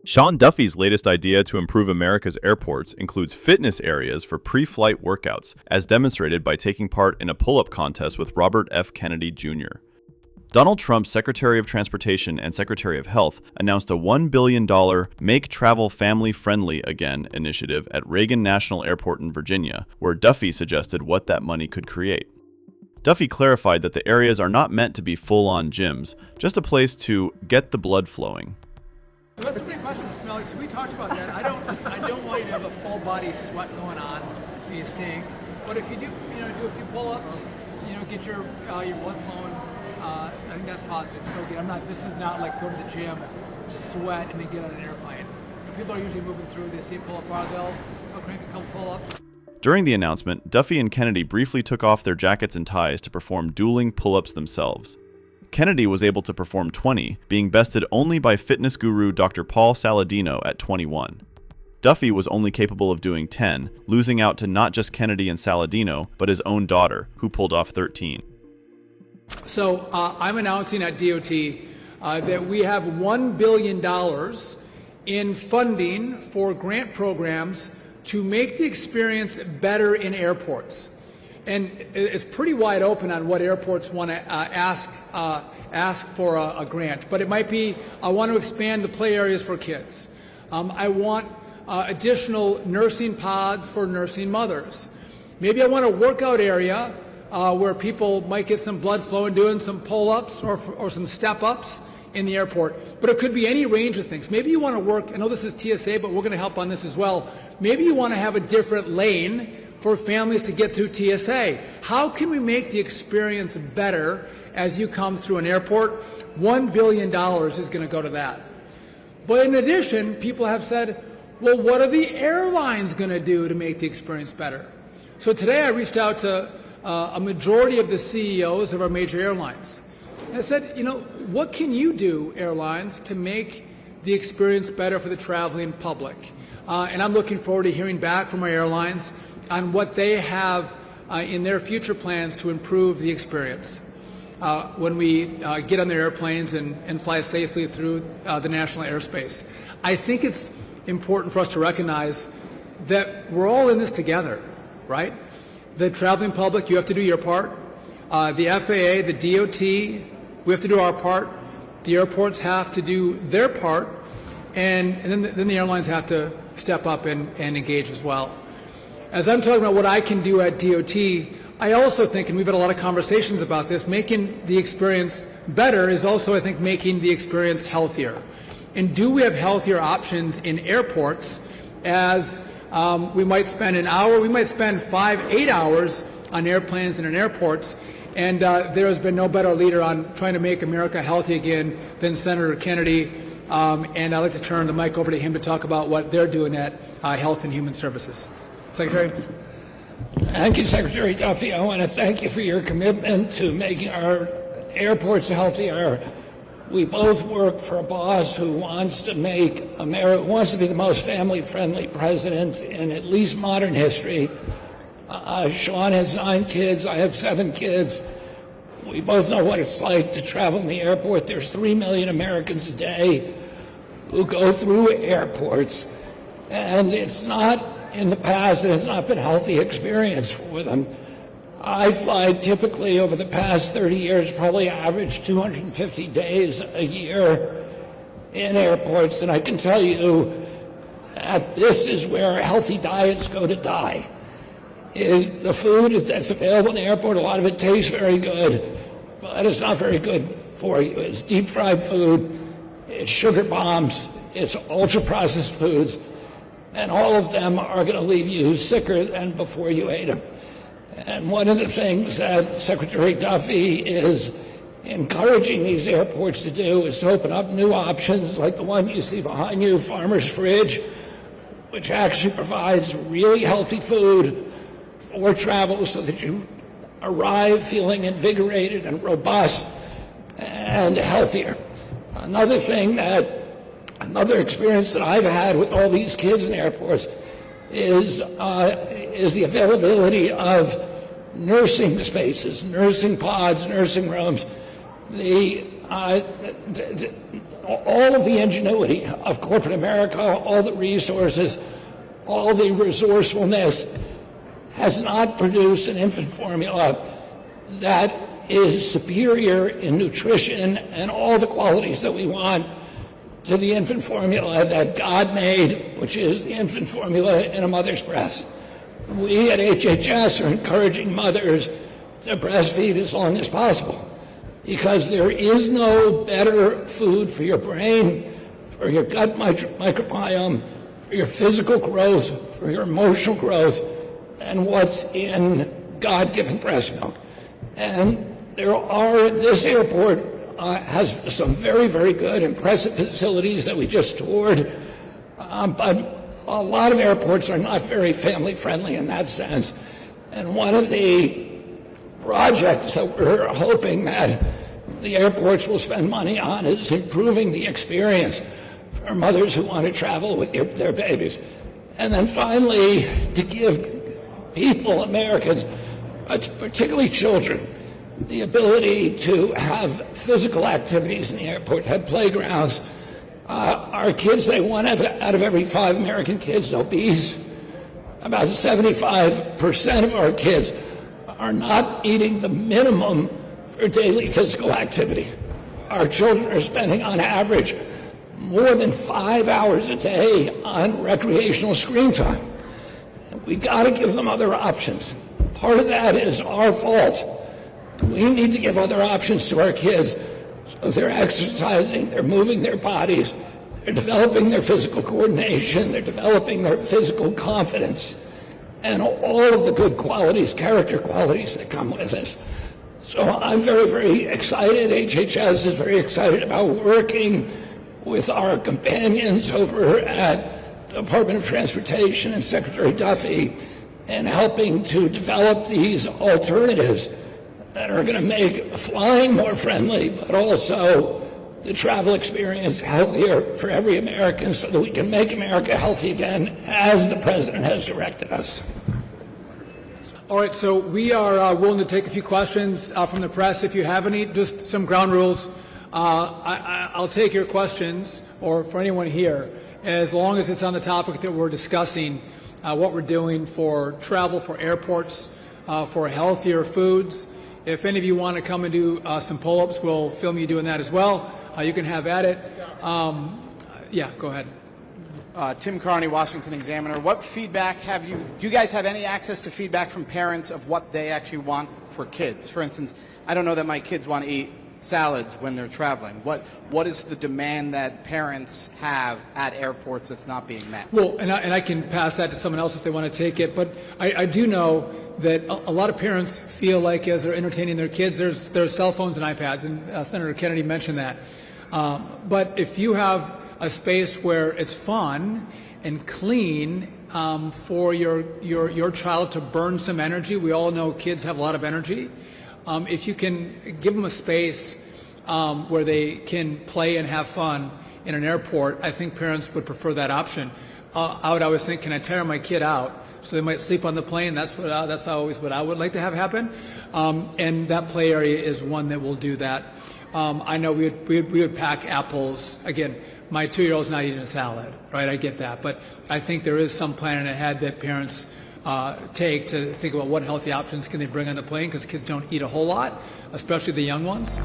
Sean Duffy's latest idea to improve America's airports includes fitness areas for pre-flight workouts, as demonstrated by taking part in a pull-up contest with Robert F. Kennedy Jr. Donald Trump's Secretary of Transportation and Secretary of Health announced a $1 billion Make Travel Family Friendly Again initiative at Reagan National Airport in Virginia, where Duffy suggested what that money could create. Duffy clarified that the areas are not meant to be full-on gyms, just a place to get the blood flowing. That's a great question, Smelly. So we talked about that. I don't want you to have a full body sweat going on, so you stink. But if you do, do a few pull-ups, get your blood flowing. I think that's positive. So again, this is not like go to the gym, sweat, and then get on an airplane. When people are usually moving through, they see a pull-up bar, they'll crank a couple pull-ups. During the announcement, Duffy and Kennedy briefly took off their jackets and ties to perform dueling pull-ups themselves. Kennedy was able to perform 20, being bested only by fitness guru Dr. Paul Saladino at 21. Duffy was only capable of doing 10, losing out to not just Kennedy and Saladino, but his own daughter, who pulled off 13. So I'm announcing at DOT that we have $1 billion in funding for grant programs to make the experience better in airports. And it's pretty wide open on what airports want to ask for a grant. But it might be, I want to expand the play areas for kids. I want additional nursing pods for nursing mothers. Maybe I want a workout area where people might get some blood flow and doing some pull-ups or some step-ups in the airport. But it could be any range of things. Maybe you want to work, I know this is TSA, but we're going to help on this as well. Maybe you want to have a different lane for families to get through TSA. How can we make the experience better as you come through an airport? $1 billion is going to go to that. But in addition, people have said, well, what are the airlines going to do to make the experience better? So today I reached out to a majority of the CEOs of our major airlines. And I said, what can you do, airlines, to make the experience better for the traveling public? And I'm looking forward to hearing back from our airlines on what they have in their future plans to improve the experience when we get on their airplanes and fly safely through the national airspace. I think it's important for us to recognize that we're all in this together, right? The traveling public, you have to do your part. The FAA, the DOT, we have to do our part. The airports have to do their part, and then the airlines have to step up and engage as well. As I'm talking about what I can do at DOT, I also think, and we've had a lot of conversations about this, making the experience better is also, I think, making the experience healthier. And do we have healthier options in airports as we might spend an hour, we might spend 5-8 hours on airplanes and in airports, and there has been no better leader on trying to make America healthy again than Senator Kennedy. And I'd like to turn the mic over to him to talk about what they're doing at Health and Human Services. Secretary. Thank you, Secretary Duffy. I want to thank you for your commitment to making our airports healthier. We both work for a boss who wants to make America, wants to be the most family-friendly president in at least modern history. Sean has 9 kids. I have 7 kids. We both know what it's like to travel in the airport. There's 3 million Americans a day who go through airports, and it's not, in the past, it has not been a healthy experience for them. I fly typically over the past 30 years, probably average 250 days a year in airports, and I can tell you that this is where healthy diets go to die. The food that's available in the airport, a lot of it tastes very good, but it's not very good for you. It's deep fried food, it's sugar bombs, it's ultra processed foods, and all of them are going to leave you sicker than before you ate them. And one of the things that Secretary Duffy is encouraging these airports to do is to open up new options like the one you see behind you, Farmer's Fridge, which actually provides really healthy food for travel so that you arrive feeling invigorated and robust and healthier. Another experience that I've had with all these kids in airports is the availability of nursing spaces, nursing pods, nursing rooms. The all of the ingenuity of corporate America, all the resources, all the resourcefulness has not produced an infant formula that is superior in nutrition and all the qualities that we want to the infant formula that God made, which is the infant formula in a mother's breast. We at HHS are encouraging mothers to breastfeed as long as possible, because there is no better food for your brain, for your gut microbiome, for your physical growth, for your emotional growth, than what's in God-given breast milk. And this airport has some very, very good, impressive facilities that we just toured, but a lot of airports are not very family-friendly in that sense. And one of the projects that we're hoping that the airports will spend money on is improving the experience for mothers who want to travel with their babies. And then finally, to give people, Americans, particularly children, the ability to have physical activities in the airport, have playgrounds. Our kids, one out of every 5 American kids obese. About 75% of our kids are not eating the minimum for daily physical activity. Our children are spending, on average, more than 5 hours a day on recreational screen time. We got to give them other options. Part of that is our fault. We need to give other options to our kids so they're exercising, they're moving their bodies, they're developing their physical coordination, they're developing their physical confidence, and all of the good qualities, character qualities that come with this. So I'm very, very excited. HHS is very excited about working with our companions over at the Department of Transportation and Secretary Duffy and helping to develop these alternatives that are going to make flying more friendly, but also the travel experience healthier for every American so that we can make America healthy again as the President has directed us. All right, so we are willing to take a few questions from the press. If you have any, just some ground rules. I'll take your questions, or for anyone here, as long as it's on the topic that we're discussing, what we're doing for travel, for airports, for healthier foods. If any of you want to come and do some pull-ups, we'll film you doing that as well. You can have at it. Yeah, go ahead. Tim Carney, Washington Examiner. What feedback do you guys have any access to feedback from parents of what they actually want for kids? For instance, I don't know that my kids want to eat salads when they're traveling. What is the demand that parents have at airports that's not being met? Well, and I can pass that to someone else if they want to take it, but I do know that a lot of parents feel like as they're entertaining their kids, there's cell phones and iPads, and Senator Kennedy mentioned that. But if you have a space where it's fun and clean for your child to burn some energy, we all know kids have a lot of energy. If you can give them a space where they can play and have fun in an airport, I think parents would prefer that option. I would always think, can I tire my kid out so they might sleep on the plane? That's always what I would like to have happen. And that play area is one that will do that. I know we would pack apples. Again, my 2-year-old's not eating a salad, right? I get that. But I think there is some planning ahead that parents take to think about what healthy options can they bring on the plane, because kids don't eat a whole lot, especially the young ones.